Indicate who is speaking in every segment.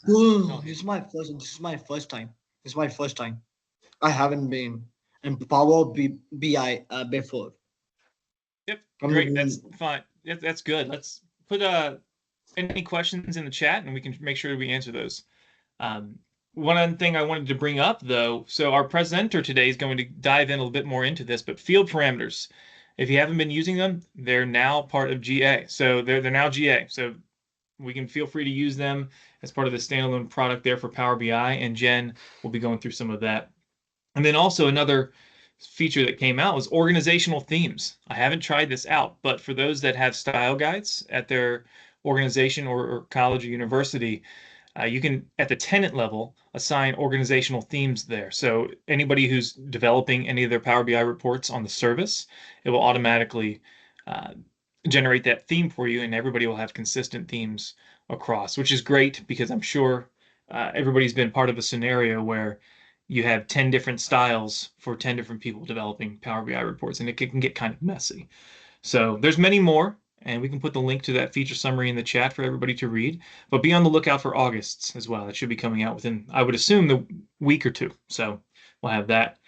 Speaker 1: No, this is my first. This is my first time. This is my first time. I haven't been in BI before.
Speaker 2: Yep,
Speaker 1: From
Speaker 2: great. That's
Speaker 1: the
Speaker 2: fine. That's good. Let's put any questions in the chat, and we can make sure we answer those. Um, one other thing I wanted to bring up, though, so our presenter today is going to dive in a little bit more into this, but field parameters, if you haven't been using them, they're now part of GA. So they're now GA. So we can feel free to use them as part of the standalone product there for Power BI, and Jen will be going through some of that. And then also another feature that came out was organizational themes. I haven't tried this out, but for those that have style guides at their organization or college or university, you can, at the tenant level, assign organizational themes there. So anybody who's developing any of their Power BI reports on the service, it will automatically uh, generate that theme for you, and everybody will have consistent themes across, which is great because I'm sure everybody's been part of a scenario where you have 10 different styles for 10 different people developing Power BI reports, and it can get kind of messy. So there's many more, and we can put the link to that feature summary in the chat for everybody to read. But be on the lookout for August's as well. It should be coming out within, I would assume, the week or two. So we'll have that.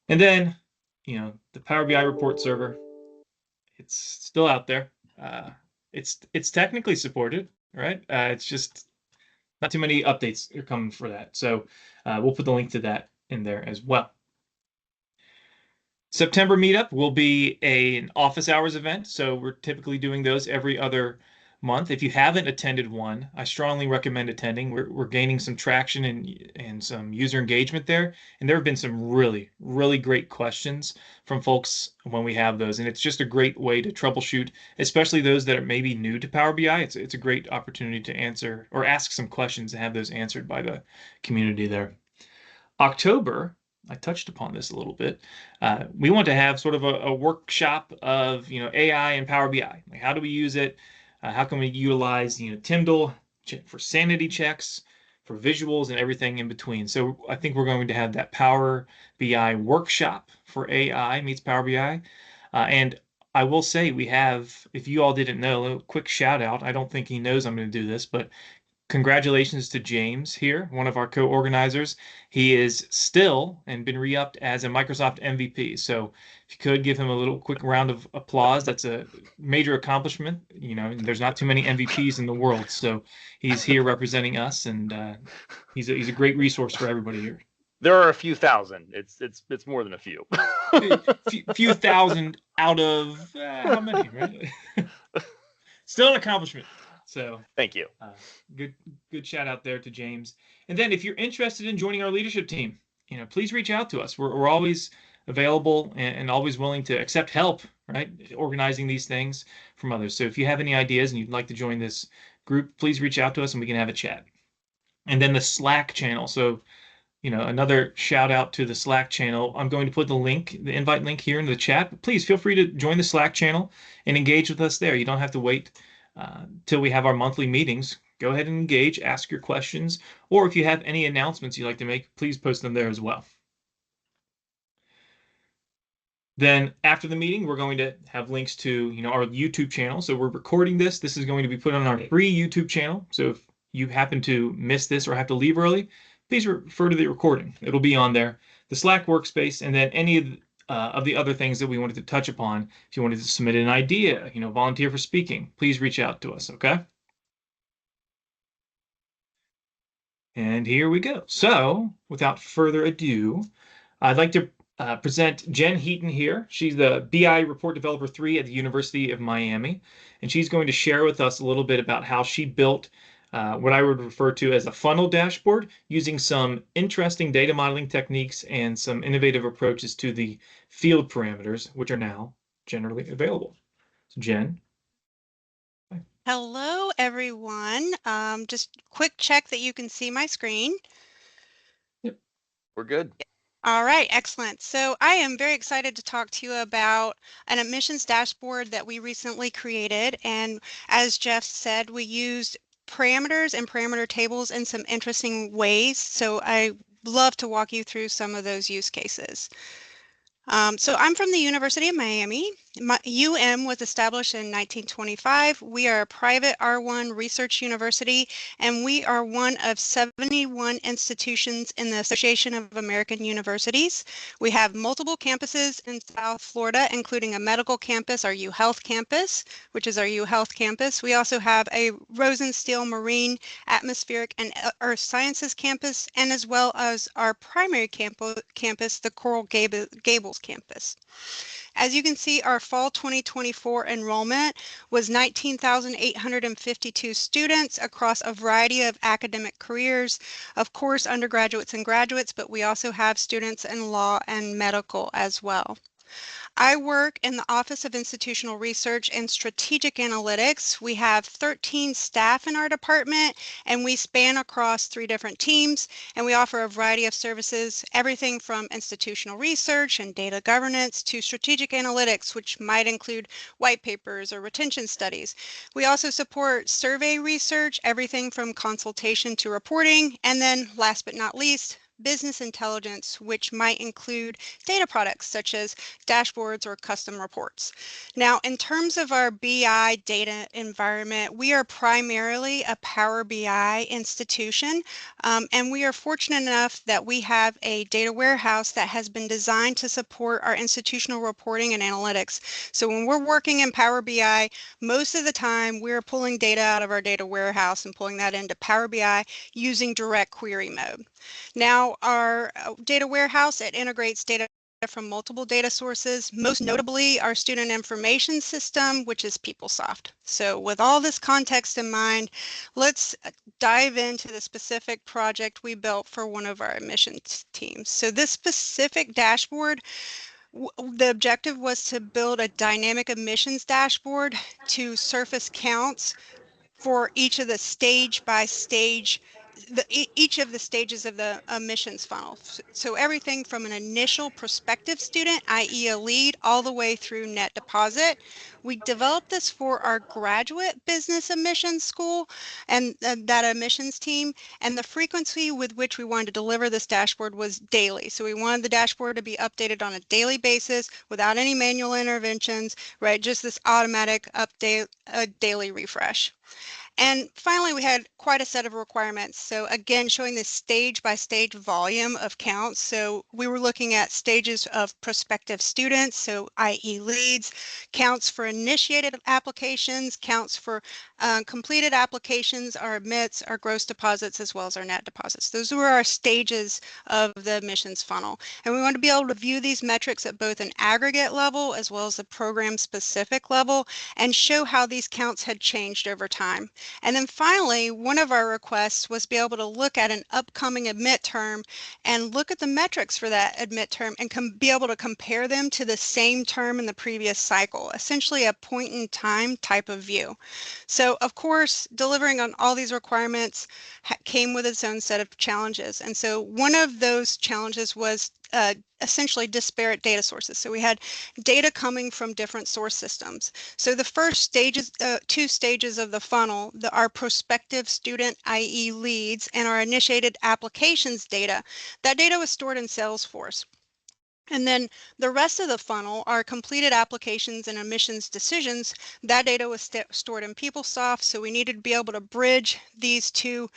Speaker 2: And then, the Power BI report server, it's still out there. It's technically supported, right? It's just not too many updates are coming for that. So we'll put the link to that in there as well. September meetup will be an office hours event, so we're typically doing those every other month. If you haven't attended one, I strongly recommend attending. We're gaining some traction and some user engagement there, and there have been some really, really great questions from folks when we have those, and it's just a great way to troubleshoot, especially those that are maybe new to Power BI. It's a great opportunity to answer or ask some questions and have those answered by the community there. October, I touched upon this a little bit. We want to have sort of a workshop of AI and Power BI. Like, how do we use it? How can we utilize Tyndall for sanity checks, for visuals, and everything in between? So I think we're going to have that Power BI workshop for AI meets Power BI. And I will say we have, if you all didn't know, a quick shout out. I don't think he knows I'm going to do this, but congratulations to James here, one of our co-organizers. He is still and been re-upped as a Microsoft MVP. So if you could give him a little quick round of applause, that's a major accomplishment. There's not too many MVPs in the world, so he's here representing us, and he's a great resource for everybody here.
Speaker 3: There are a few thousand. It's more than a few.
Speaker 2: few thousand out of how many, right? Still an accomplishment. So
Speaker 3: thank you.
Speaker 2: Good shout out there to James. And then if you're interested in joining our leadership team, please reach out to us. We're always available and always willing to accept help, right? Organizing these things from others. So if you have any ideas and you'd like to join this group, please reach out to us and we can have a chat. And then the Slack channel. So, another shout out to the Slack channel. I'm going to put the invite link here in the chat. But please feel free to join the Slack channel and engage with us there. You don't have to wait till we have our monthly meetings. Go ahead and engage, ask your questions, or if you have any announcements you'd like to make, please post them there as well. Then after the meeting, we're going to have links to our YouTube channel. So we're recording this. This is going to be put on our free YouTube channel. So if you happen to miss this or have to leave early, please refer to the recording. It'll be on there. The Slack workspace, and then any of the other things that we wanted to touch upon. If you wanted to submit an idea, volunteer for speaking, please reach out to us, okay? And here we go. So without further ado, I'd like to present Jen Heaton here. She's the BI Report Developer 3 at the University of Miami, and she's going to share with us a little bit about how she built what I would refer to as a funnel dashboard using some interesting data modeling techniques and some innovative approaches to the field parameters, which are now generally available. So Jen.
Speaker 4: Hello, everyone. Just quick check that you can see my screen.
Speaker 3: Yep. We're good.
Speaker 4: All right, excellent. So I am very excited to talk to you about an admissions dashboard that we recently created. And as Jeff said, we used parameters and parameter tables in some interesting ways. So I love to walk you through some of those use cases. So I'm from the University of Miami, was established in 1925. We are a private R1 research university, and we are one of 71 institutions in the Association of American Universities. We have multiple campuses in South Florida, including a medical campus, our UHealth campus, which is our UHealth campus. We also have a Rosenstiel Marine, Atmospheric, and Earth Sciences campus, and as well as our primary campus, the Coral Gables campus. As you can see, our fall 2024 enrollment was 19,852 students across a variety of academic careers, of course, undergraduates and graduates, but we also have students in law and medical as well. I work in the Office of Institutional Research and Strategic Analytics. We have 13 staff in our department, and we span across 3 different teams, and we offer a variety of services, everything from institutional research and data governance to strategic analytics, which might include white papers or retention studies. We also support survey research, everything from consultation to reporting, and then last but not least, business intelligence, which might include data products such as dashboards or custom reports. Now, in terms of our BI data environment, we are primarily a Power BI institution, and we are fortunate enough that we have a data warehouse that has been designed to support our institutional reporting and analytics. So when we're working in Power BI, most of the time we're pulling data out of our data warehouse and pulling that into Power BI using direct query mode. Now, our data warehouse, it integrates data from multiple data sources, most notably our student information system, which is PeopleSoft. So with all this context in mind, let's dive into the specific project we built for one of our admissions teams. So this specific dashboard, the objective was to build a dynamic admissions dashboard to surface counts for each of the stage by stage, each of the stages of the admissions funnel. So everything from an initial prospective student, i.e. a lead, all the way through net deposit. We developed this for our graduate business admissions school and that admissions team, and the frequency with which we wanted to deliver this dashboard was daily. So we wanted the dashboard to be updated on a daily basis without any manual interventions, right? Just this automatic update, daily refresh. And finally, we had quite a set of requirements. So again, showing this stage by stage volume of counts. So we were looking at stages of prospective students, so i.e. leads, counts for initiated applications, counts for completed applications, our admits, our gross deposits, as well as our net deposits. Those were our stages of the admissions funnel. And we want to be able to view these metrics at both an aggregate level as well as a program specific level and show how these counts had changed over time. And then finally, one of our requests was to be able to look at an upcoming admit term and look at the metrics for that admit term and be able to compare them to the same term in the previous cycle, essentially a point in time type of view. So of course, delivering on all these requirements came with its own set of challenges. And so one of those challenges was essentially disparate data sources. So we had data coming from different source systems. So the first stages, 2 stages of the funnel, our prospective student, i.e. leads, and our initiated applications data, that data was stored in Salesforce. And then the rest of the funnel, our completed applications and admissions decisions, that data was stored in PeopleSoft. So we needed to be able to bridge these 2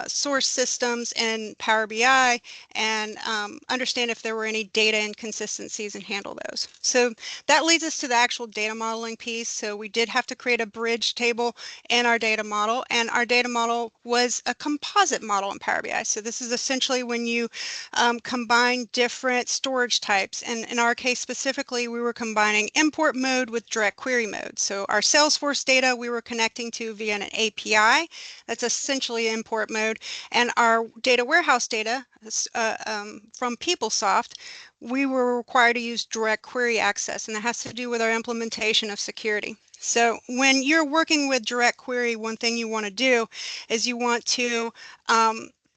Speaker 4: source systems in Power BI and understand if there were any data inconsistencies and handle those. So that leads us to the actual data modeling piece. So we did have to create a bridge table in our data model, and our data model was a composite model in Power BI. So this is essentially when you combine different storage types, and in our case specifically, we were combining import mode with direct query mode. So our Salesforce data we were connecting to via an API, that's essentially import mode, and our data warehouse data from PeopleSoft, we were required to use direct query access, and that has to do with our implementation of security. So when you're working with direct query, one thing you want to do is you want to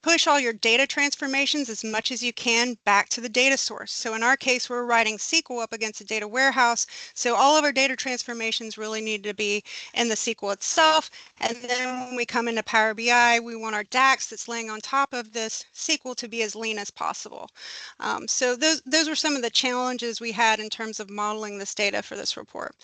Speaker 4: push all your data transformations as much as you can back to the data source. So in our case, we're writing SQL up against a data warehouse. So all of our data transformations really need to be in the SQL itself. And then when we come into Power BI, we want our DAX that's laying on top of this SQL to be as lean as possible. So those were some of the challenges we had in terms of modeling this data for this report.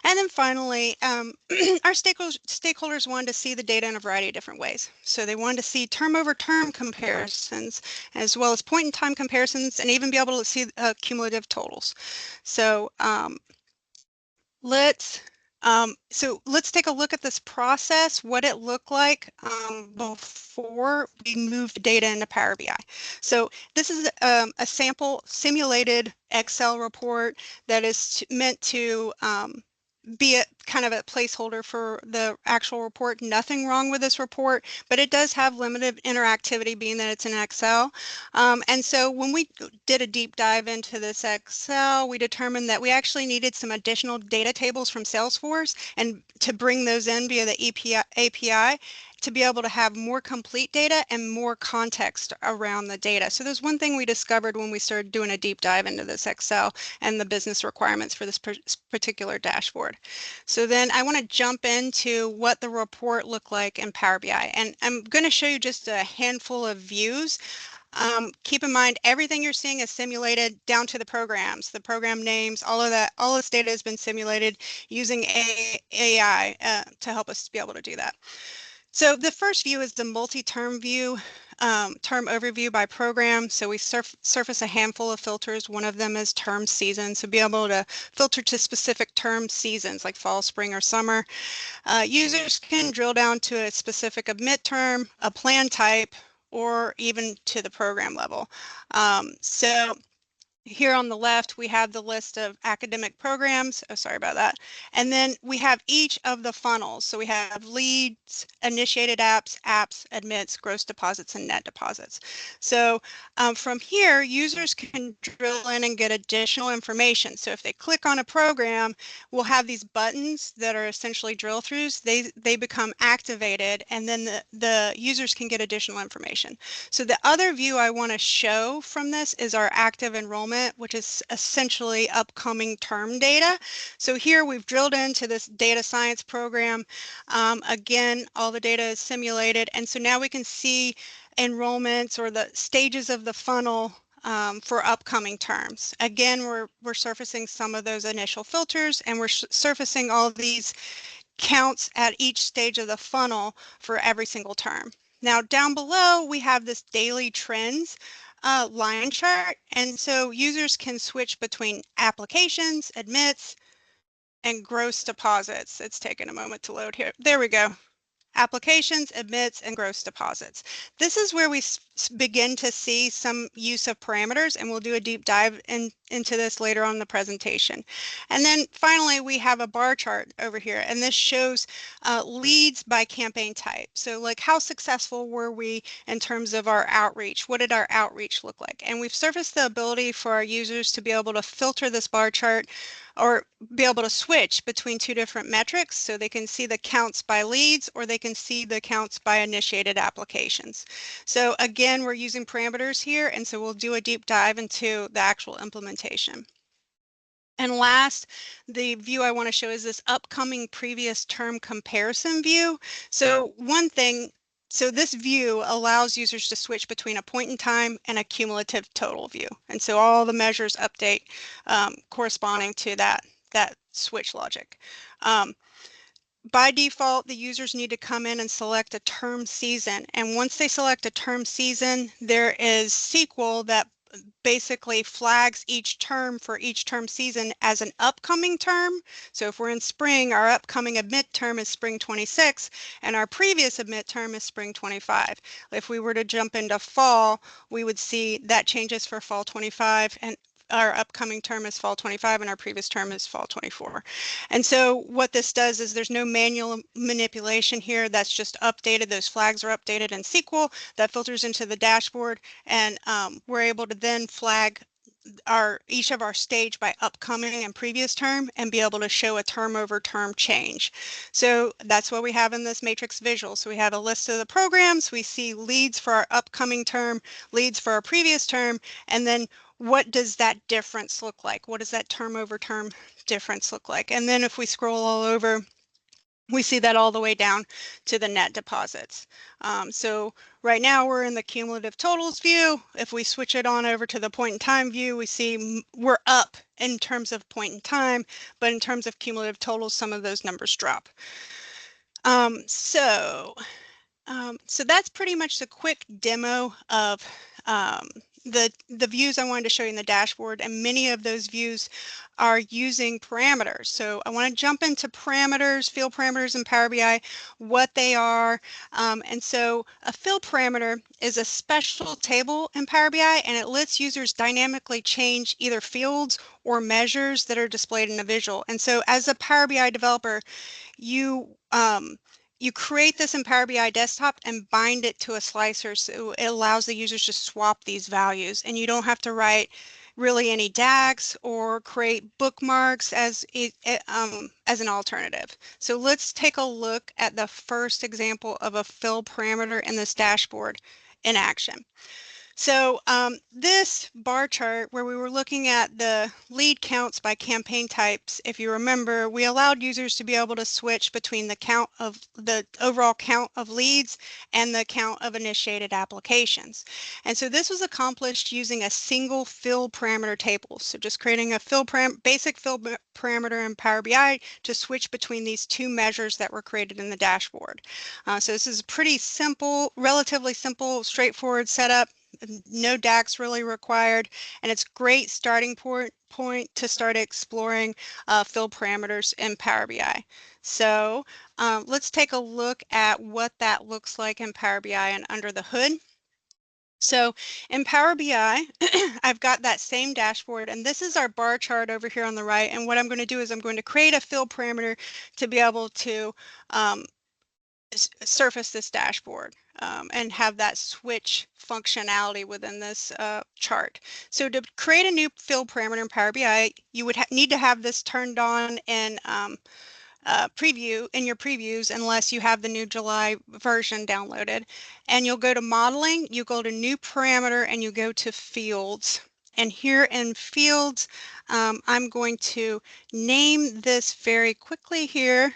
Speaker 4: And then finally, our stakeholders wanted to see the data in a variety of different ways. So they wanted to see term over term comparisons, as well as point in time comparisons, and even be able to see cumulative totals. So let's take a look at this process, what it looked like before we moved data into Power BI. So this is a sample simulated Excel report that is meant to be a kind of a placeholder for the actual report. Nothing wrong with this report, but it does have limited interactivity being that it's in Excel. And so when we did a deep dive into this Excel, we determined that we actually needed some additional data tables from Salesforce and to bring those in via the API to be able to have more complete data and more context around the data. So there's one thing we discovered when we started doing a deep dive into this Excel and the business requirements for this particular dashboard. So then I want to jump into what the report looked like in Power BI. And I'm going to show you just a handful of views. Keep in mind, everything you're seeing is simulated down to the programs, the program names, all of that, all this data has been simulated using AI to help us to be able to do that. So the first view is the multi-term view, term overview by program. So we surface a handful of filters. One of them is term season. So be able to filter to specific term seasons like fall, spring, or summer. Users can drill down to a specific emit term, a plan type, or even to the program level. So here on the left, we have the list of academic programs. Oh, sorry about that. And then we have each of the funnels. So we have leads, initiated apps, admits, gross deposits, and net deposits. So from here, users can drill in and get additional information. So if they click on a program, we'll have these buttons that are essentially drill throughs. They become activated, and then the users can get additional information. So the other view I want to show from this is our active enrollment, which is essentially upcoming term data. So here we've drilled into this data science program. Again, all the data is simulated, and so now we can see enrollments or the stages of the funnel for upcoming terms. Again, we're surfacing some of those initial filters, and we're surfacing all these counts at each stage of the funnel for every single term. Now down below, we have this daily trends line chart, and so users can switch between applications, admits, and gross deposits. It's taken a moment to load here. There we go. Applications, admits, and gross deposits. This is where we begin to see some use of parameters, and we'll do a deep dive into this later on in the presentation. And then finally, we have a bar chart over here, and this shows leads by campaign type. So like, how successful were we in terms of our outreach? What did our outreach look like? And we've surfaced the ability for our users to be able to filter this bar chart or be able to switch between two different metrics, so they can see the counts by leads or they can see the counts by initiated applications. So again, we're using parameters here, and so we'll do a deep dive into the actual implementation. And last, the view I want to show is this upcoming previous term comparison view. So one thing, so this view allows users to switch between a point in time and a cumulative total view. And so all the measures update corresponding to that switch logic. By default, the users need to come in and select a term season. And once they select a term season, there is SQL that basically flags each term for each term season as an upcoming term. So if we're in spring, our upcoming admit term is spring 26, and our previous admit term is spring 25. If we were to jump into fall, we would see that changes for fall 25, and our upcoming term is fall 25 and our previous term is fall 24. And so what this does is there's no manual manipulation here. That's just updated. Those flags are updated in SQL. That filters into the dashboard, and we're able to then flag each of our stage by upcoming and previous term and be able to show a term over term change. So that's what we have in this matrix visual. So we have a list of the programs, we see leads for our upcoming term, leads for our previous term, and then what does that difference look like? What does that term over term difference look like? And then if we scroll all over, we see that all the way down to the net deposits. So right now we're in the cumulative totals view. If we switch it on over to the point in time view, we see we're up in terms of point in time, but in terms of cumulative totals, some of those numbers drop. So that's pretty much the quick demo of the views I wanted to show you in the dashboard, and many of those views are using parameters. So I want to jump into parameters, field parameters in Power BI, what they are. And so a field parameter is a special table in Power BI, and it lets users dynamically change either fields or measures that are displayed in a visual. And so as a Power BI developer, you create this in Power BI desktop and bind it to a slicer, so it allows the users to swap these values, and you don't have to write really any DAGs or create bookmarks as an alternative. So let's take a look at the first example of a fill parameter in this dashboard in action. So this bar chart where we were looking at the lead counts by campaign types, if you remember, we allowed users to be able to switch between the overall count of leads and the count of initiated applications. And so this was accomplished using a single fill parameter table. So just creating a basic fill parameter in Power BI to switch between these two measures that were created in the dashboard. So this is a pretty simple, relatively simple, straightforward setup. No DAX really required, and it's great starting point to start exploring fill parameters in Power BI. So let's take a look at what that looks like in Power BI and under the hood. So in Power BI, I've got that same dashboard, and this is our bar chart over here on the right. And what I'm going to do is I'm going to create a fill parameter to be able to surface this dashboard and have that switch functionality within this chart. So to create a new field parameter in Power BI, you would need to have this turned on in preview in your previews unless you have the new July version downloaded. And you'll go to modeling, you go to new parameter, and you go to fields. And here in fields, I'm going to name this very quickly here.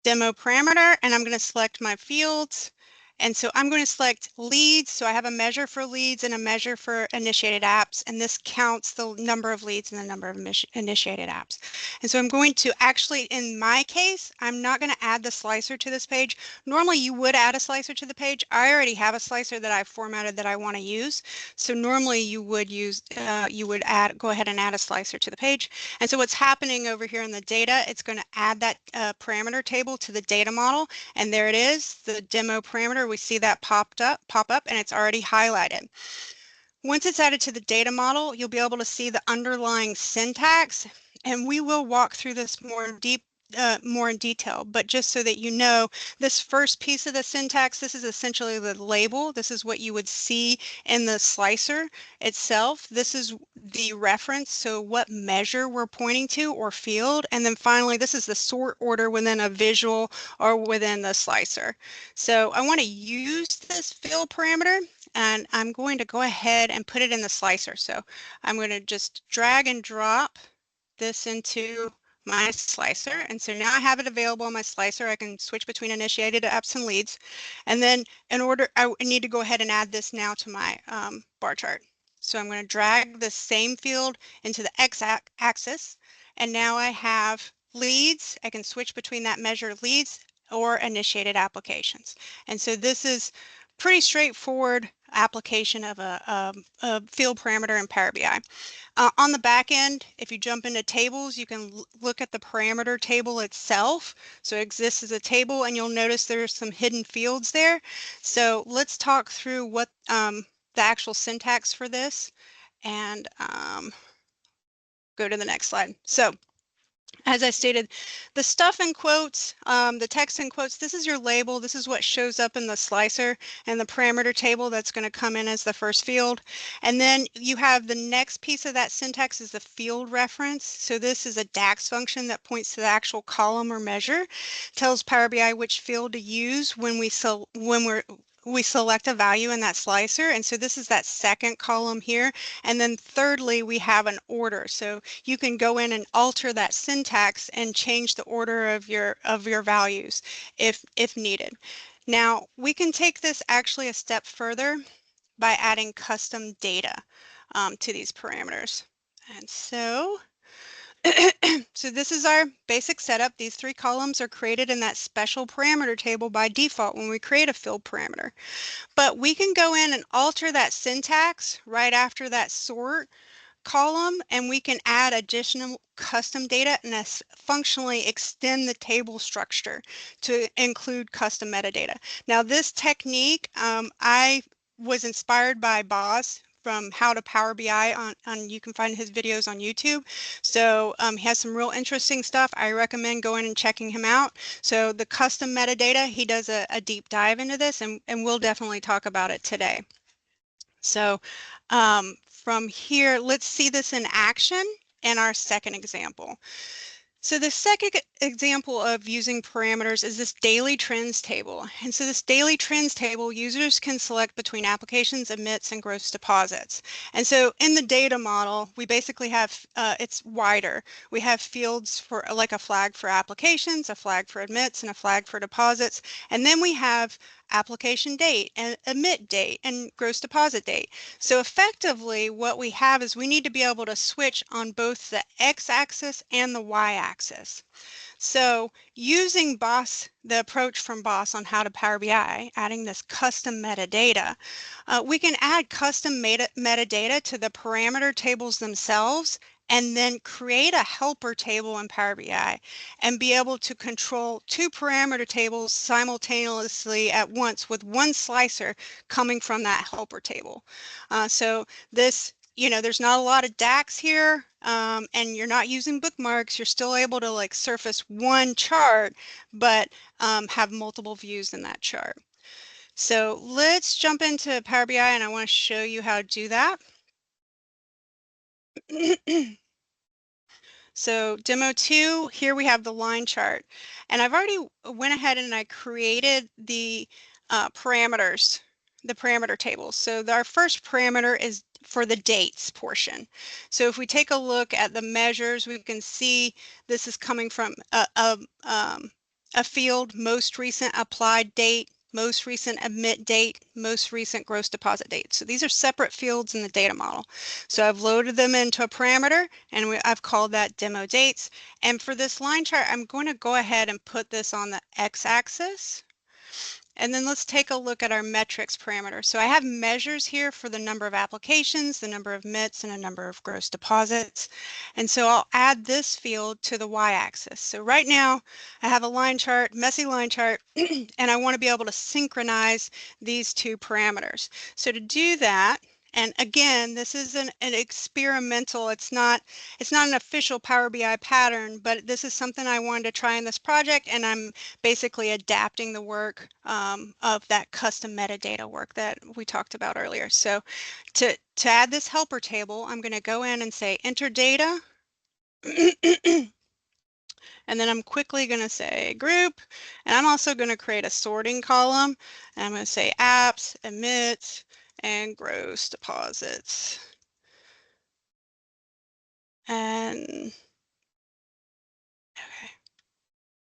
Speaker 4: Demo parameter, and I'm going to select my fields. And so I'm going to select leads. So I have a measure for leads and a measure for initiated apps, and this counts the number of leads and the number of initiated apps. And so I'm going to actually, in my case, I'm not going to add the slicer to this page. Normally you would add a slicer to the page. I already have a slicer that I've formatted that I want to use. So normally you would go ahead and add a slicer to the page. And so what's happening over here in the data, it's going to add that parameter table to the data model, and there it is, the demo parameter. We see that pop up, and it's already highlighted. Once it's added to the data model, you'll be able to see the underlying syntax, and we will walk through this more in detail, but just so that you know, this first piece of the syntax, this is essentially the label. This is what you would see in the slicer itself. This is the reference, so what measure we're pointing to or field. And then finally, this is the sort order within a visual or within the slicer. So I want to use this field parameter, and I'm going to go ahead and put it in the slicer. So I'm going to just drag and drop this into my slicer, and so now I have it available on my slicer. I can switch between initiated apps and leads, and then I need to go ahead and add this now to my bar chart. So I'm going to drag the same field into the x-axis, and now I have leads. I can switch between that measure leads or initiated applications, and so this is pretty straightforward application of a field parameter in Power BI. On the back end, if you jump into tables, you can look at the parameter table itself. So it exists as a table, and you'll notice there's some hidden fields there. So let's talk through what the actual syntax for this, and go to the next slide. So As I stated, the stuff in quotes, the text in quotes, this is your label. This is what shows up in the slicer and the parameter table that's going to come in as the first field. And then you have the next piece of that syntax is the field reference. So this is a DAX function that points to the actual column or measure, tells Power BI which field to use when we select a value in that slicer. And so this is that second column here. And then thirdly, we have an order. So you can go in and alter that syntax and change the order of your values if needed. Now, we can take this actually a step further by adding custom data to these parameters. And so so this is our basic setup. These three columns are created in that special parameter table by default when we create a field parameter. But we can go in and alter that syntax right after that sort column, and we can add additional custom data and functionally extend the table structure to include custom metadata. Now this technique, I was inspired by Boz from How to Power BI on you can find his videos on YouTube. So he has some real interesting stuff. I recommend going and checking him out. So the custom metadata, he does a deep dive into this, and we'll definitely talk about it today. So from here, let's see this in action in our second example. So the second example of using parameters is this daily trends table. And so this daily trends table, users can select between applications, admits, and gross deposits. And so in the data model, we basically have, it's wider. We have fields for like a flag for applications, a flag for admits, and a flag for deposits. And then we have application date and admit date and gross deposit date. So effectively what we have is we need to be able to switch on both the x-axis and the y-axis. So using BOSS, the approach from BOSS on How to Power BI, adding this custom metadata, we can add custom metadata to the parameter tables themselves and then create a helper table in Power BI and be able to control two parameter tables simultaneously at once with one slicer coming from that helper table. So this, you know, there's not a lot of DAX here, and you're not using bookmarks. You're still able to like surface one chart, but have multiple views in that chart. So let's jump into Power BI, and I want to show you how to do that. So demo 2, here we have the line chart, and I've already went ahead and I created the parameters, the parameter tables. So our first parameter is for the dates portion. So if we take a look at the measures, we can see this is coming from a field, most recent applied date, most recent admit date, most recent gross deposit date. So these are separate fields in the data model. So I've loaded them into a parameter, and I've called that demo dates. And for this line chart, I'm going to go ahead and put this on the x-axis. And then let's take a look at our metrics parameter. So I have measures here for the number of applications, the number of admits, and a number of gross deposits. And so I'll add this field to the y-axis. So right now I have a line chart, messy line chart, and I want to be able to synchronize these two parameters. So to do that, and again, this is an experimental, it's not an official Power BI pattern, but this is something I wanted to try in this project, and I'm basically adapting the work of that custom metadata work that we talked about earlier. So to add this helper table, I'm going to go in and say enter data. And then I'm quickly going to say group, and I'm also going to create a sorting column, and I'm going to say apps, admits, and gross deposits. And okay,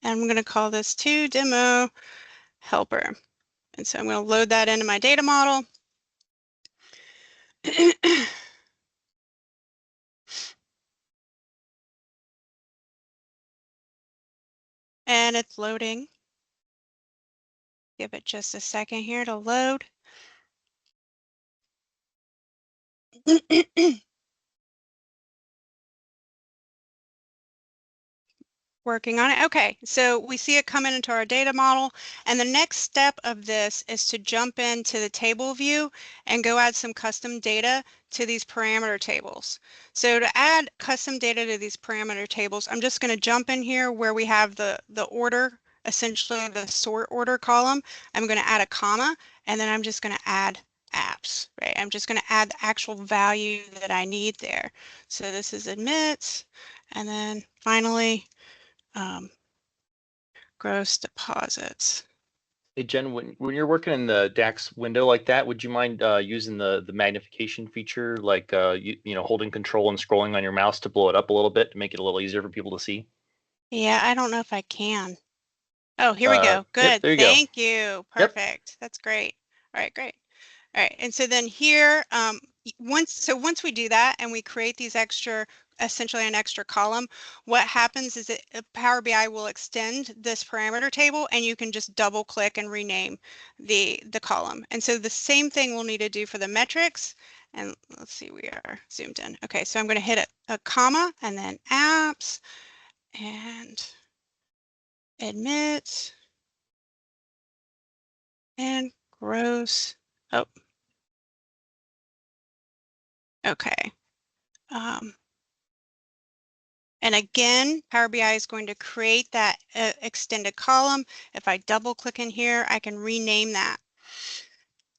Speaker 4: and I'm going to call this to demo helper. And so I'm going to load that into my data model. And it's loading. Give it just a second here to load. Working on it. Okay, so we see it coming into our data model, and the next step of this is to jump into the table view and go add some custom data to these parameter tables. So to add custom data to these parameter tables, I'm just going to jump in here where we have the order, essentially the sort order column. I'm going to add a comma, and then I'm just going to add apps, right? I'm just going to add the actual value that I need there. So this is admits, and then finally, gross deposits.
Speaker 3: Hey Jen, when you're working in the DAX window like that, would you mind using the magnification feature, like you know, holding control and scrolling on your mouse to blow it up a little bit to make it a little easier for people to see?
Speaker 4: Yeah, I don't know if I can. Oh, here we go.
Speaker 3: Yep,
Speaker 4: Good.
Speaker 3: there you go.
Speaker 4: Thank you.
Speaker 3: Yep.
Speaker 4: Perfect. That's great. All right, great. All right, and so then here, once we do that and we create these extra, essentially an extra column, what happens is that Power BI will extend this parameter table, and you can just double click and rename the column. And so the same thing we'll need to do for the metrics. And let's see, we are zoomed in. Okay, so I'm going to hit a comma and then apps and admits and gross. Oh, okay. And again, Power BI is going to create that extended column. If I double click in here, I can rename that.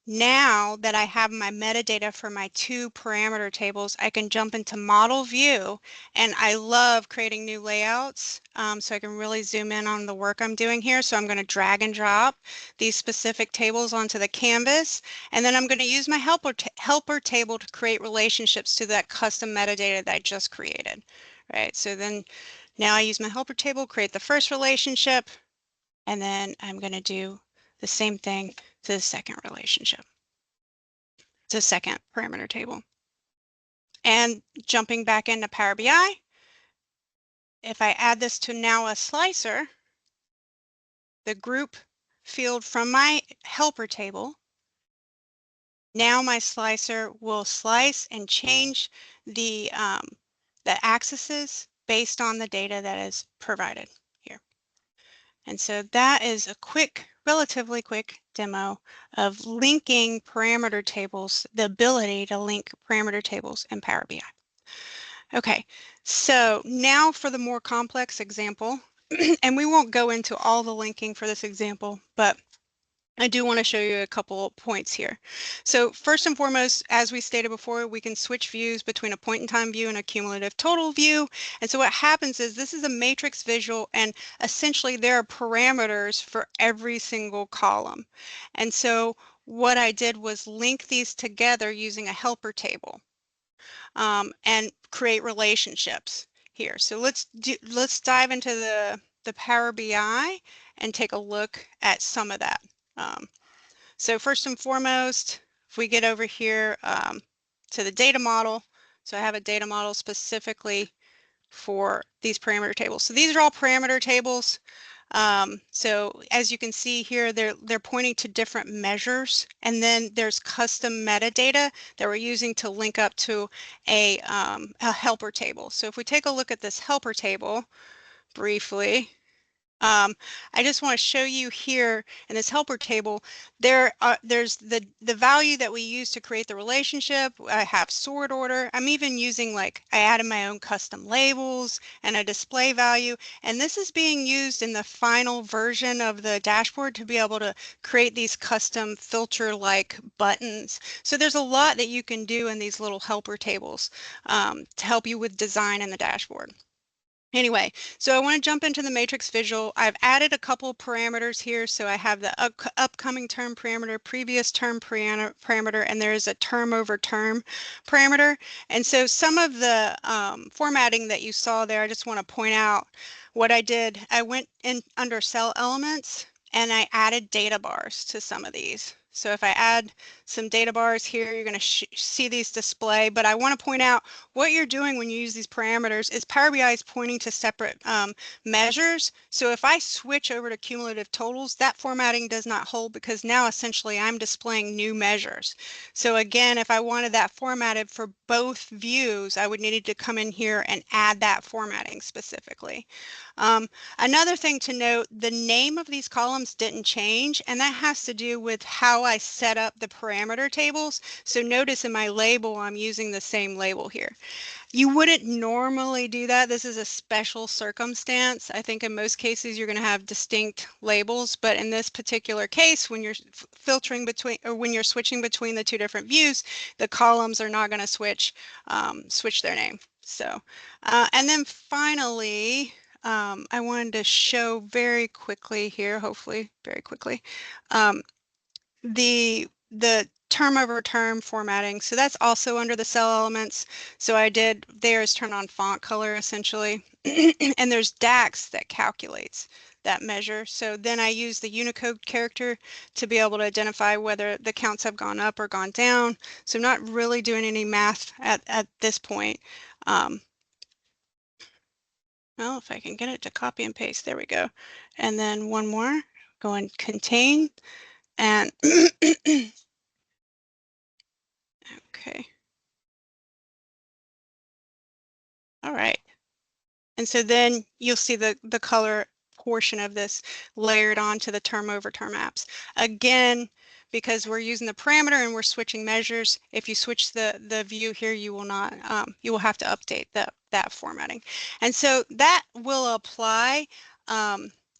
Speaker 4: Now that I have my metadata for my two parameter tables, I can jump into model view, and I love creating new layouts so I can really zoom in on the work I'm doing here. So I'm going to drag and drop these specific tables onto the canvas, and then I'm going to use my helper table to create relationships to that custom metadata that I just created. Right, so then now I use my helper table, create the first relationship, and then I'm going to do the same thing to the second relationship, to the second parameter table. And jumping back into Power BI, if I add this to now a slicer, the group field from my helper table, now my slicer will slice and change the axes based on the data that is provided here. And so that is a quick, relatively quick demo of linking parameter tables, the ability to link parameter tables in Power BI. Okay, so now for the more complex example, and we won't go into all the linking for this example, but I do want to show you a couple points here. So first and foremost, as we stated before, we can switch views between a point in time view and a cumulative total view. And so what happens is this is a matrix visual, and essentially there are parameters for every single column. And so what I did was link these together using a helper table and create relationships here. So let's dive into the Power BI and take a look at some of that. So first and foremost, if we get over here to the data model, so I have a data model specifically for these parameter tables. So these are all parameter tables. So as you can see here, they're pointing to different measures, and then there's custom metadata that we're using to link up to a helper table. So if we take a look at this helper table briefly, I just want to show you here in this helper table, there's the value that we use to create the relationship. I have sort order. I'm even using, like, I added my own custom labels and a display value. And this is being used in the final version of the dashboard to be able to create these custom filter-like buttons. So there's a lot that you can do in these little helper tables to help you with design in the dashboard. Anyway, so I want to jump into the matrix visual. I've added a couple parameters here. So I have the upcoming term parameter, previous term parameter, and there's a term over term parameter. And so some of the formatting that you saw there, I just want to point out what I did. I went in under cell elements and I added data bars to some of these. So if I add some data bars here, you're going to see these display, but I want to point out what you're doing when you use these parameters is Power BI is pointing to separate measures. So if I switch over to cumulative totals, that formatting does not hold because now essentially I'm displaying new measures. So again, if I wanted that formatted for both views, I would need to come in here and add that formatting specifically. Another thing to note, the name of these columns didn't change, and that has to do with how I set up the parameter tables. So notice in my label, I'm using the same label here. You wouldn't normally do that. This is a special circumstance. I think in most cases you're going to have distinct labels, but in this particular case, when you're filtering between or when you're switching between the two different views, the columns are not going to switch their name. So, and then finally, I wanted to show very quickly here, hopefully very quickly, the term over term formatting. So that's also under the cell elements. So I did there is turn on font color essentially. And there's DAX that calculates that measure. So then I use the Unicode character to be able to identify whether the counts have gone up or gone down. So I'm not really doing any math at this point. Well, if I can get it to copy and paste, there we go. And then one more, go and contain and okay. All right. And so then you'll see the color portion of this layered onto the term over term apps. Again, because we're using the parameter and we're switching measures, if you switch the view here, you will not, you will have to update that formatting. And so that will apply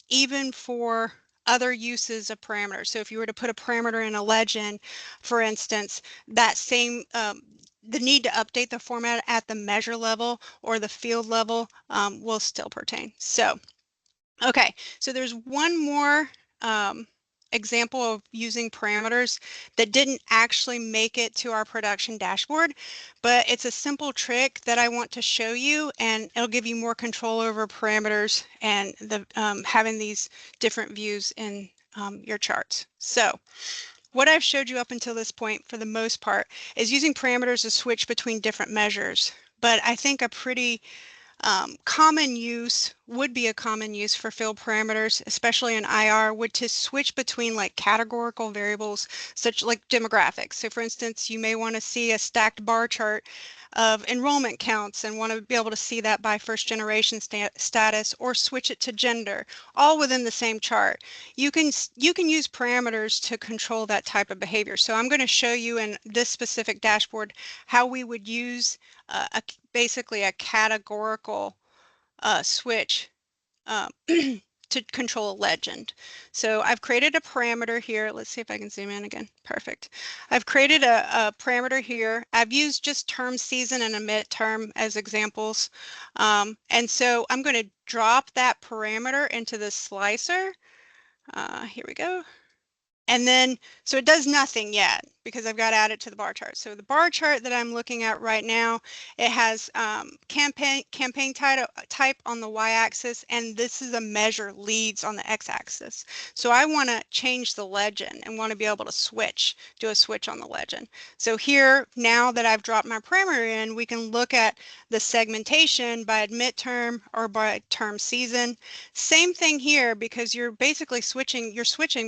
Speaker 4: even for other uses of parameters. So if you were to put a parameter in a legend, for instance, that same the need to update the format at the measure level or the field level will still pertain. So, okay, so there's one more example of using parameters that didn't actually make it to our production dashboard, but it's a simple trick that I want to show you, and it'll give you more control over parameters and the having these different views in your charts. So, what I've showed you up until this point, for the most part, is using parameters to switch between different measures. But I think a pretty common use would be a common use for field parameters, especially in IR, would to switch between like categorical variables, such like demographics. So for instance, you may want to see a stacked bar chart of enrollment counts and want to be able to see that by first generation status, or switch it to gender, all within the same chart. You can use parameters to control that type of behavior. So I'm going to show you in this specific dashboard how we would use basically a categorical switch to control a legend. So I've created a parameter here. Let's see if I can zoom in again. Perfect. I've created a parameter here. I've used just term season and a midterm as examples. And so I'm going to drop that parameter into the slicer. Here we go. And then, so it does nothing yet because I've got to add it to the bar chart. So the bar chart that I'm looking at right now, it has campaign type on the y-axis, and this is a measure leads on the x-axis. So I want to change the legend and want to be able to do a switch on the legend. So here, now that I've dropped my parameter in, we can look at the segmentation by midterm or by term season. Same thing here, because you're basically switching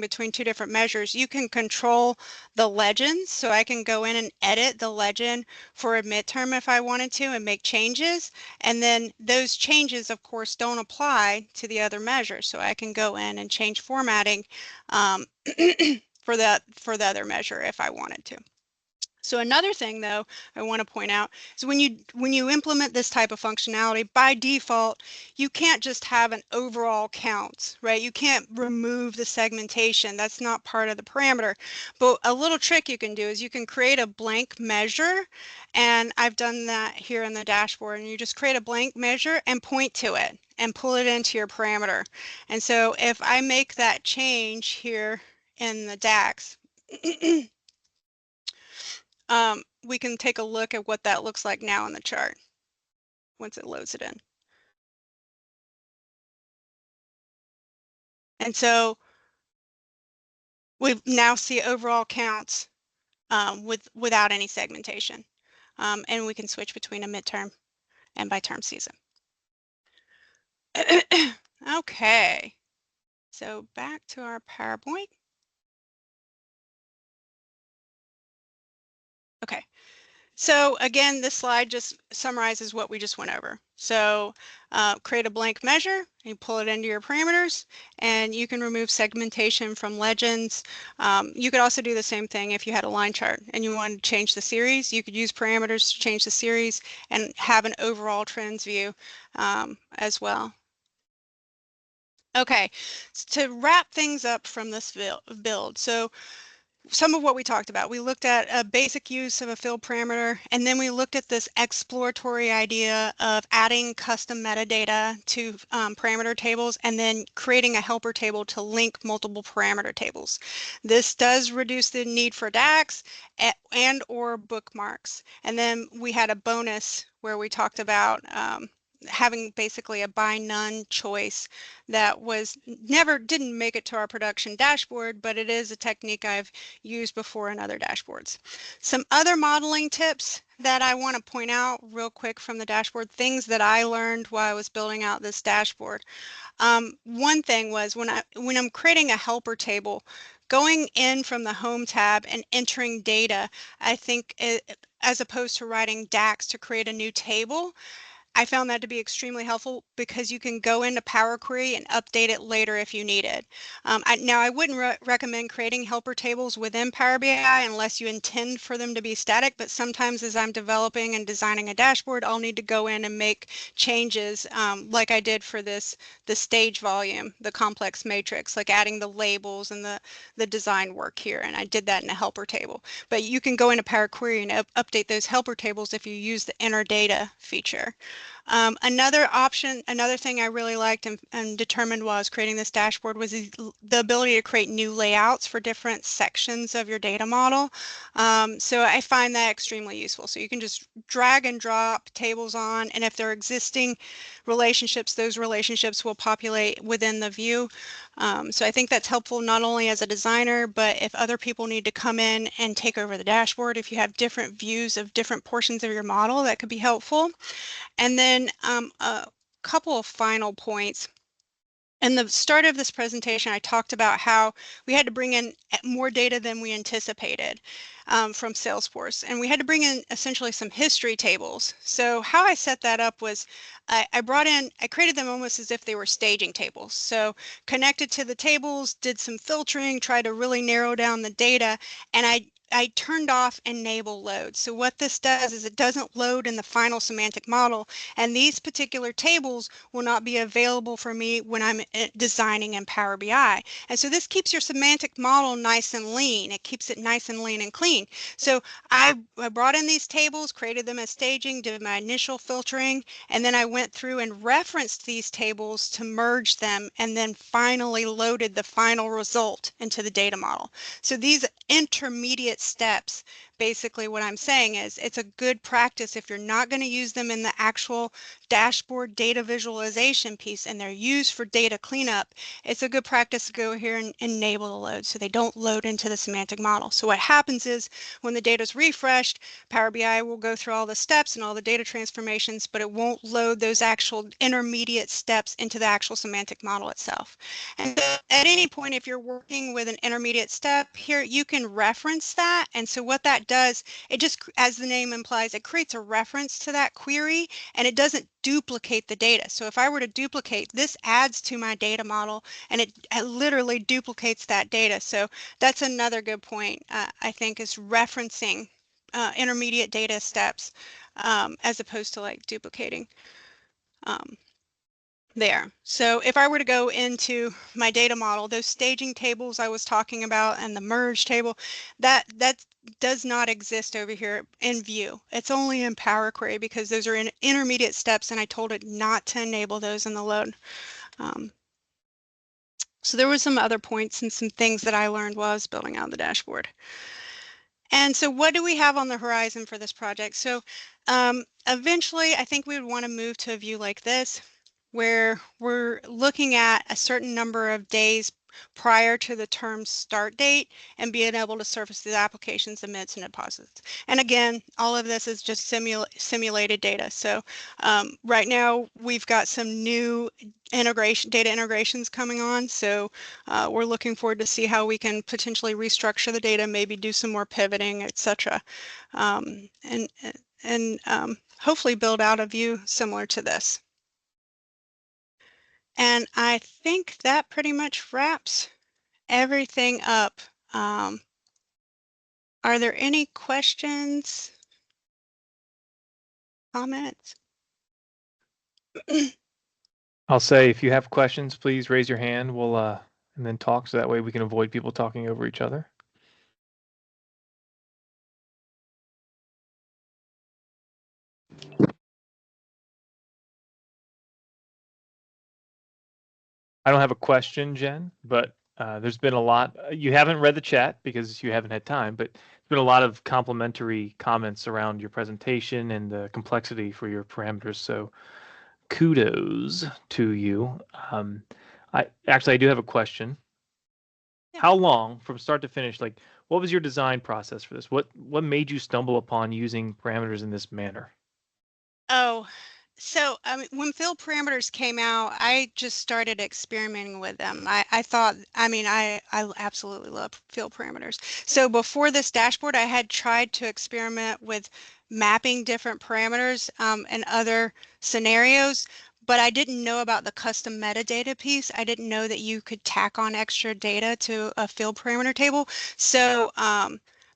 Speaker 4: between two different measures. You can control the legends, so I can go in and edit the legend for a midterm if I wanted to and make changes, and then those changes of course don't apply to the other measures, so I can go in and change formatting for the other measure if I wanted to. So another thing though I want to point out is when you implement this type of functionality, by default you can't just have an overall count, right? You can't remove the segmentation. That's not part of the parameter. But a little trick you can do is you can create a blank measure, and I've done that here in the dashboard, and you just create a blank measure and point to it and pull it into your parameter. And so if I make that change here in the DAX, we can take a look at what that looks like now in the chart once it loads it in. And so we now see overall counts without any segmentation. And we can switch between a midterm and by term season. Okay, so back to our PowerPoint. Okay, so again, this slide just summarizes what we just went over. So create a blank measure, you pull it into your parameters, and you can remove segmentation from legends. You could also do the same thing if you had a line chart and you wanted to change the series. You could use parameters to change the series and have an overall trends view as well. Okay, to wrap things up from this build, so some of what we talked about, we looked at a basic use of a field parameter, and then we looked at this exploratory idea of adding custom metadata to parameter tables and then creating a helper table to link multiple parameter tables. This does reduce the need for DAX and or bookmarks. And then we had a bonus where we talked about having basically a by none choice that didn't make it to our production dashboard, but it is a technique I've used before in other dashboards. Some other modeling tips that I want to point out real quick from the dashboard, things that I learned while I was building out this dashboard. One thing was when I'm creating a helper table, going in from the home tab and entering data, I think as opposed to writing DAX to create a new table, I found that to be extremely helpful because you can go into Power Query and update it later if you need it. Now, I wouldn't recommend creating helper tables within Power BI unless you intend for them to be static, but sometimes as I'm developing and designing a dashboard, I'll need to go in and make changes like I did for the stage volume, the complex matrix, like adding the labels and the design work here, and I did that in a helper table. But you can go into Power Query and update those helper tables if you use the enter data feature. Another thing I really liked and determined while I was creating this dashboard was the ability to create new layouts for different sections of your data model. So I find that extremely useful. So you can just drag and drop tables on, and if there are existing relationships, those relationships will populate within the view. So I think that's helpful not only as a designer, but if other people need to come in and take over the dashboard, if you have different views of different portions of your model, that could be helpful. And then a couple of final points. In the start of this presentation, I talked about how we had to bring in more data than we anticipated from Salesforce, and we had to bring in essentially some history tables. So how I set that up was I created them almost as if they were staging tables. So connected to the tables, did some filtering, tried to really narrow down the data, and I turned off enable load. So what this does is it doesn't load in the final semantic model, and these particular tables will not be available for me when I'm designing in Power BI. And so this keeps your semantic model nice and lean. It keeps it nice and lean and clean. So I brought in these tables, created them as staging, did my initial filtering, and then I went through and referenced these tables to merge them, and then finally loaded the final result into the data model. So these intermediate steps, basically what I'm saying is it's a good practice if you're not going to use them in the actual dashboard data visualization piece and they're used for data cleanup. It's a good practice to go here and enable the load so they don't load into the semantic model. So what happens is when the data is refreshed, Power BI will go through all the steps and all the data transformations, but it won't load those actual intermediate steps into the actual semantic model itself. And so at any point, if you're working with an intermediate step here, you can reference that. And so what that does, it just, as the name implies, it creates a reference to that query and it doesn't duplicate the data. So if I were to duplicate, this adds to my data model and it literally duplicates that data. So that's another good point, I think, is referencing intermediate data steps as opposed to like duplicating. There. So if I were to go into my data model, those staging tables I was talking about and the merge table, that does not exist over here in view. It's only in Power Query because those are intermediate steps and I told it not to enable those in the load. So there were some other points and some things that I learned while I was building out the dashboard. And so what do we have on the horizon for this project? So eventually I think we would want to move to a view like this. where we're looking at a certain number of days prior to the term's start date and being able to surface the applications, emits, and deposits. And again, all of this is just simulated data. So right now we've got some new data integrations coming on. So we're looking forward to see how we can potentially restructure the data, maybe do some more pivoting, etc. And hopefully build out a view similar to this. And I think that pretty much wraps everything up. Are there any questions, comments?
Speaker 2: I'll say if you have questions, please raise your hand. We'll and then talk so that way we can avoid people talking over each other. I don't have a question, Jen, but there's been a lot. You haven't read the chat because you haven't had time, but there's been a lot of complimentary comments around your presentation and the complexity for your parameters. So kudos to you. I do have a question.
Speaker 4: Yeah.
Speaker 2: How long from start to finish? Like, what was your design process for this? What made you stumble upon using parameters in this manner?
Speaker 4: Oh, so when field parameters came out, I just started experimenting with them. I thought, I absolutely love field parameters. So before this dashboard, I had tried to experiment with mapping different parameters and other scenarios, but I didn't know about the custom metadata piece. I didn't know that you could tack on extra data to a field parameter table. So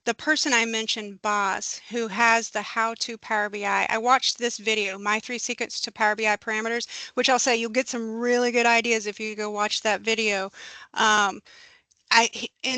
Speaker 4: the person I mentioned, Boz, who has the how-to Power BI, I watched this video, My 3 Secrets to Power BI Parameters, which I'll say you'll get some really good ideas if you go watch that video. In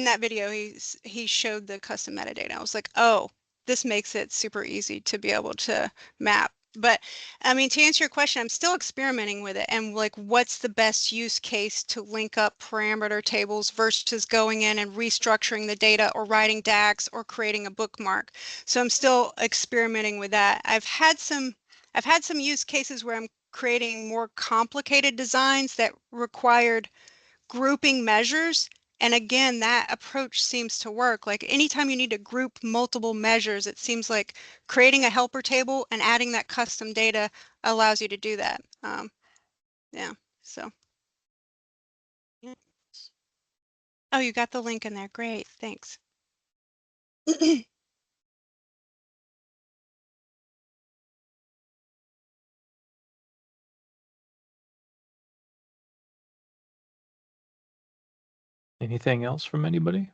Speaker 4: that video, he showed the custom metadata. I was like, oh, this makes it super easy to be able to map. But to answer your question, I'm still experimenting with it and like, what's the best use case to link up parameter tables versus going in and restructuring the data or writing DAX or creating a bookmark. So I'm still experimenting with that. I've had some use cases where I'm creating more complicated designs that required grouping measures. And again, that approach seems to work. Like anytime you need to group multiple measures, it seems like creating a helper table and adding that custom data allows you to do that. Yeah, so. Yeah. Oh, you got the link in there. Great, thanks.
Speaker 2: Anything else from anybody?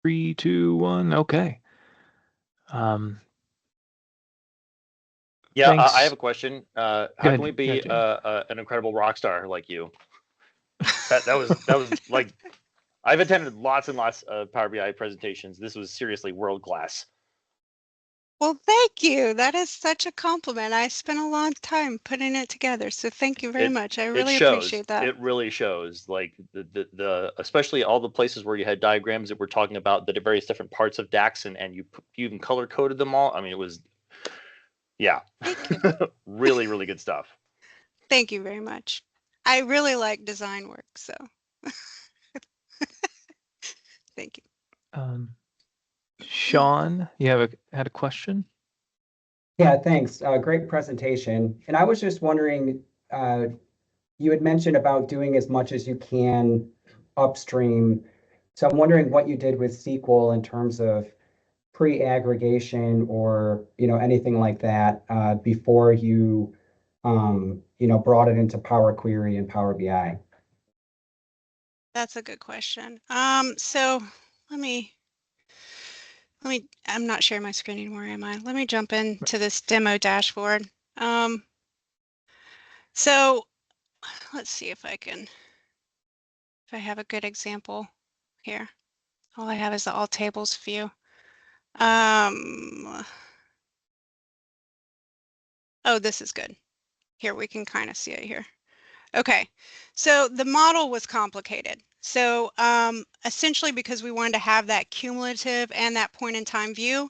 Speaker 2: Three, two, one. Okay.
Speaker 3: Yeah,
Speaker 2: Thanks.
Speaker 3: I have a question. How
Speaker 2: ahead,
Speaker 3: can we be
Speaker 2: go ahead,
Speaker 3: an incredible rock star like you? That was like, I've attended lots and lots of Power BI presentations. This was seriously world class.
Speaker 4: Well, thank you. That is such a compliment. I spent a long time putting it together, so thank you very much. I really appreciate that.
Speaker 3: It really shows. Like the especially all the places where you had diagrams that were talking about the various different parts of DAX, and you even color coded them all. I mean, it was, yeah, really, really good stuff.
Speaker 4: Thank you very much. I really like design work, so thank you.
Speaker 2: Sean, you had a question?
Speaker 5: Yeah, thanks. Great presentation. And I was just wondering, you had mentioned about doing as much as you can upstream. So I'm wondering what you did with SQL in terms of pre-aggregation or anything like that before you brought it into Power Query and Power BI.
Speaker 4: That's a good question. So let me, I'm not sharing my screen anymore, am I? Let me jump into this demo dashboard. So let's see if I have a good example here. All I have is the all tables view. Oh, this is good. Here, we can kind of see it here. Okay, so the model was complicated. So essentially, because we wanted to have that cumulative and that point in time view,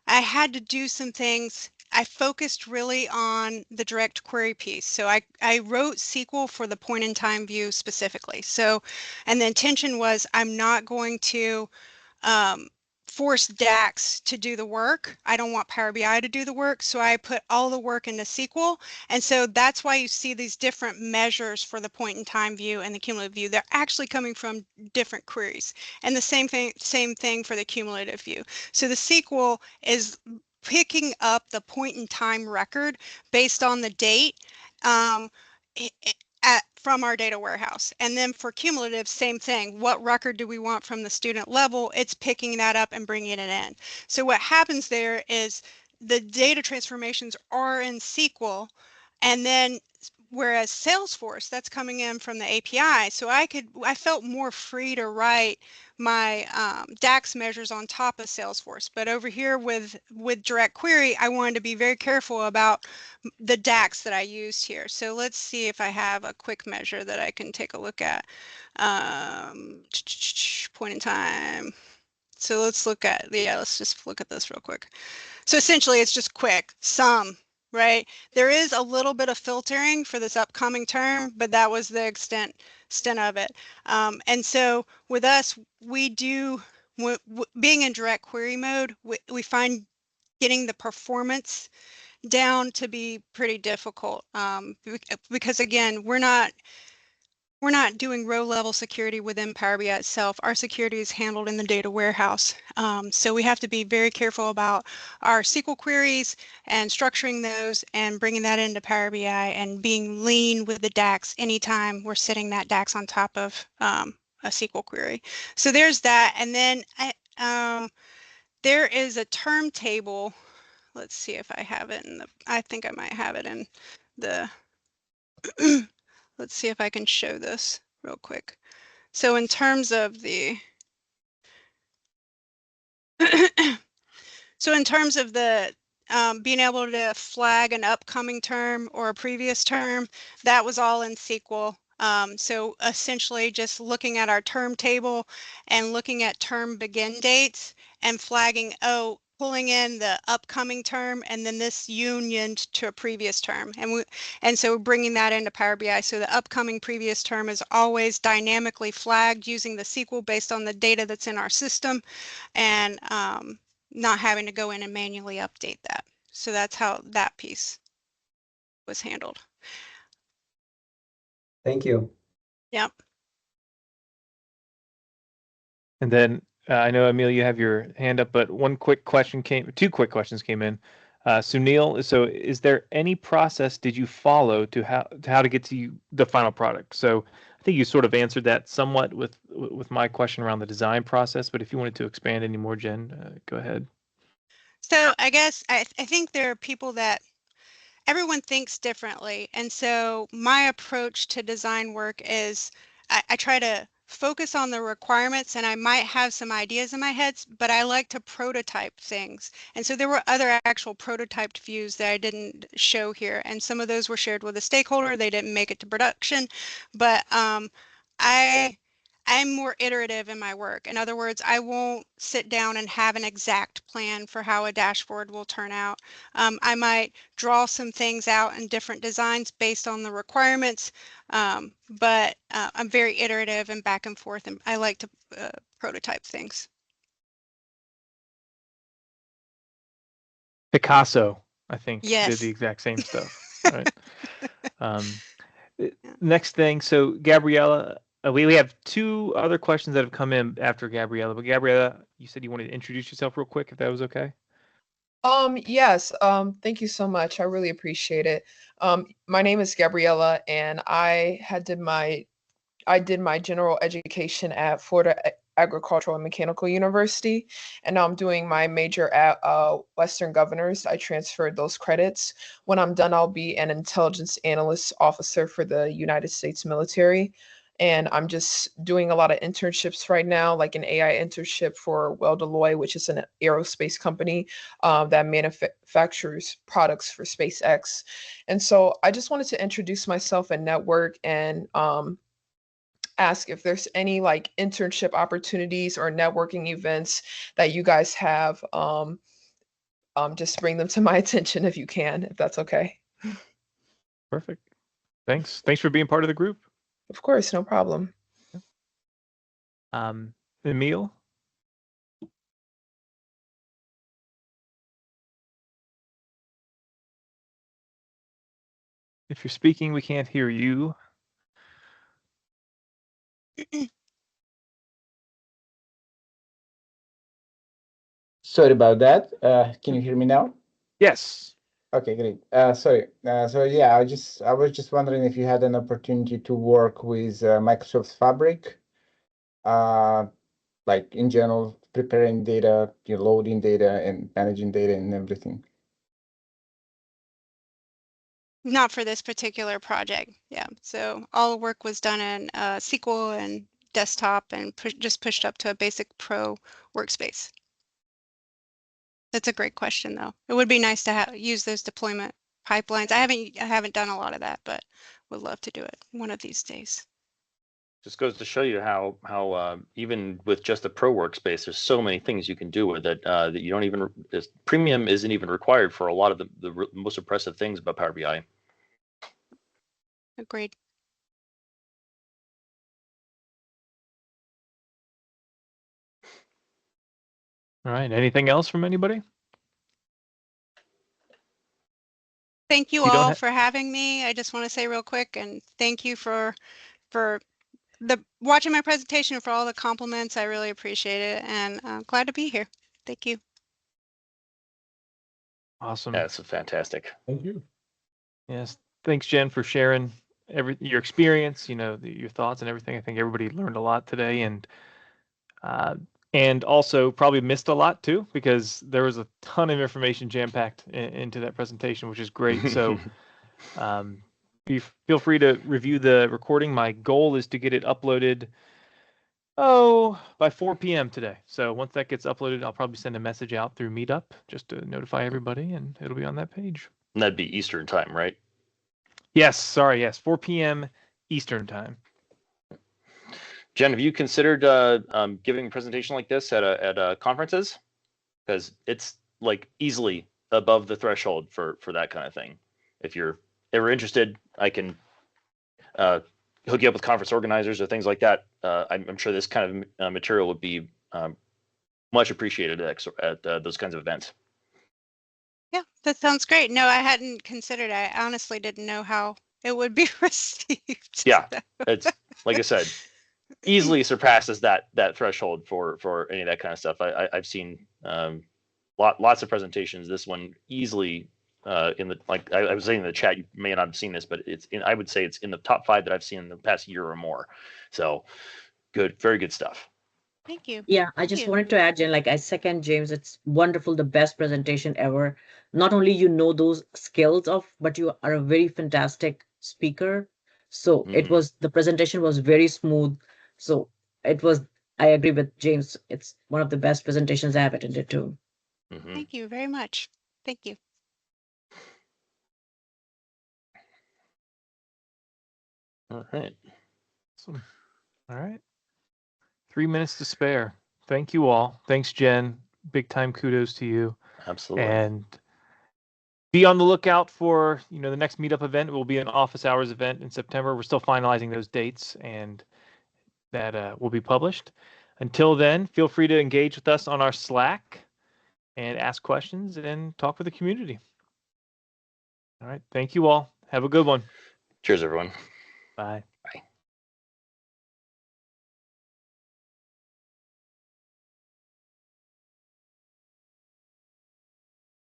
Speaker 4: I had to do some things. I focused really on the direct query piece. So I wrote SQL for the point in time view specifically. So, and the intention was I'm not going to force DAX to do the work. I don't want Power BI to do the work. So I put all the work into SQL. And so that's why you see these different measures for the point in time view and the cumulative view. They're actually coming from different queries. And the same thing for the cumulative view. So the SQL is picking up the point in time record based on the date. From our data warehouse. And then for cumulative, same thing. What record do we want from the student level? It's picking that up and bringing it in. So what happens there is the data transformations are in SQL, and then whereas Salesforce, that's coming in from the API. So I felt more free to write my DAX measures on top of Salesforce. But over here with direct query, I wanted to be very careful about the DAX that I used here. So let's see if I have a quick measure that I can take a look at. Point in time. So let's look at, let's just look at this real quick. So essentially it's just quick sum, right? There is a little bit of filtering for this upcoming term, but that was the extent of it. And so with us, we do, being in direct query mode, we find getting the performance down to be pretty difficult because again, we're not doing row level security within Power BI itself. Our security is handled in the data warehouse. So we have to be very careful about our SQL queries and structuring those and bringing that into Power BI and being lean with the DAX anytime we're setting that DAX on top of a SQL query. So there's that. And then there is a term table. Let's see if I have it in the, I think I might have it in the, let's see if I can show this real quick. So in terms of the, so in terms of the being able to flag an upcoming term or a previous term, that was all in SQL. So essentially just looking at our term table and looking at term begin dates and flagging, oh, pulling in the upcoming term and then this union to a previous term. And so bringing that into Power BI. So the upcoming previous term is always dynamically flagged using the SQL based on the data that's in our system, and not having to go in and manually update that. So that's how that piece was handled.
Speaker 5: Thank you.
Speaker 4: Yep.
Speaker 2: And then I know, Emil, you have your hand up, but two quick questions came in. Sunil, so is there any process did you follow to how to get to the final product? So I think you sort of answered that somewhat with my question around the design process, but if you wanted to expand any more, Jen, go ahead.
Speaker 4: So I guess I think there are people that everyone thinks differently. And so my approach to design work is I try to focus on the requirements, and I might have some ideas in my head, but I like to prototype things. And so there were other actual prototyped views that I didn't show here. And some of those were shared with a stakeholder. They didn't make it to production, but I'm more iterative in my work. In other words, I won't sit down and have an exact plan for how a dashboard will turn out. I might draw some things out in different designs based on the requirements, but I'm very iterative and back and forth, and I like to prototype things.
Speaker 2: Picasso, I think,
Speaker 4: Yes.
Speaker 2: did the exact same stuff. Right. Next thing, so Gabriella, we have two other questions that have come in after Gabriella, but Gabriella, you said you wanted to introduce yourself real quick, if that was okay.
Speaker 6: Yes, thank you so much. I really appreciate it. My name is Gabriella, and I did my general education at Florida Agricultural and Mechanical University, and now I'm doing my major at Western Governors. I transferred those credits. When I'm done, I'll be an intelligence analyst officer for the United States military. And I'm just doing a lot of internships right now, like an AI internship for Deloitte, which is an aerospace company that manufactures products for SpaceX. And so I just wanted to introduce myself and network and ask if there's any like internship opportunities or networking events that you guys have. Just bring them to my attention if you can, if that's okay.
Speaker 2: Perfect. Thanks for being part of the group.
Speaker 6: Of course, no problem.
Speaker 2: Emil. If you're speaking, we can't hear you.
Speaker 7: Sorry about that. Can you hear me now?
Speaker 2: Yes.
Speaker 7: Okay, great. Sorry. So yeah, I was just wondering if you had an opportunity to work with Microsoft Fabric, like in general, preparing data, loading data, and managing data and everything.
Speaker 4: Not for this particular project. Yeah. So all the work was done in SQL and desktop and just pushed up to a basic pro workspace. That's a great question, though. It would be nice to use those deployment pipelines. I haven't done a lot of that, but would love to do it one of these days.
Speaker 3: Just goes to show you how even with just a pro workspace, there's so many things you can do with it that you don't even premium isn't even required for a lot of the most impressive things about Power BI.
Speaker 4: Agreed.
Speaker 2: All right. Anything else from anybody?
Speaker 4: Thank you all for having me. I just want to say real quick, and thank you for watching my presentation, for all the compliments. I really appreciate it, and I'm glad to be here. Thank you.
Speaker 2: Awesome.
Speaker 3: Yeah, it's fantastic.
Speaker 7: Thank you.
Speaker 2: Yes. Thanks, Jen, for sharing your experience, your thoughts and everything. I think everybody learned a lot today, and also probably missed a lot too, because there was a ton of information jam-packed into that presentation, which is great. So feel free to review the recording. My goal is to get it uploaded by 4 p.m. today. So once that gets uploaded, I'll probably send a message out through Meetup just to notify everybody, and it'll be on that page.
Speaker 3: And that'd be Eastern time, right?
Speaker 2: Yes, sorry, yes, 4 p.m. Eastern time.
Speaker 3: Jen, have you considered giving a presentation like this at conferences? Because it's like easily above the threshold for that kind of thing. If you're ever interested, I can hook you up with conference organizers or things like that. I'm sure this kind of material would be much appreciated at those kinds of events.
Speaker 4: Yeah, that sounds great. No, I hadn't considered. I honestly didn't know how it would be received.
Speaker 3: Yeah, it's like I said, easily surpasses that threshold for any of that kind of stuff. I've seen lots of presentations. This one easily in the, like I was saying in the chat, you may not have seen this, but I would say it's in the top 5 that I've seen in the past year or more. So good, very good stuff.
Speaker 4: Thank you.
Speaker 8: Yeah, I just wanted to add, Jen, like I second James, it's wonderful, the best presentation ever. Not only those skills but you are a very fantastic speaker. So the presentation was very smooth. So I agree with James. It's one of the best presentations I have attended to.
Speaker 4: Thank you very much. Thank you.
Speaker 3: All right.
Speaker 2: Awesome. All right. 3 minutes to spare. Thank you all. Thanks, Jen. Big time kudos to you.
Speaker 3: Absolutely.
Speaker 2: And be on the lookout for, the next Meetup event. It will be an office hours event in September. We're still finalizing those dates, and that will be published. Until then, feel free to engage with us on our Slack and ask questions and talk with the community. All right. Thank you all. Have a good one.
Speaker 3: Cheers, everyone.
Speaker 2: Bye.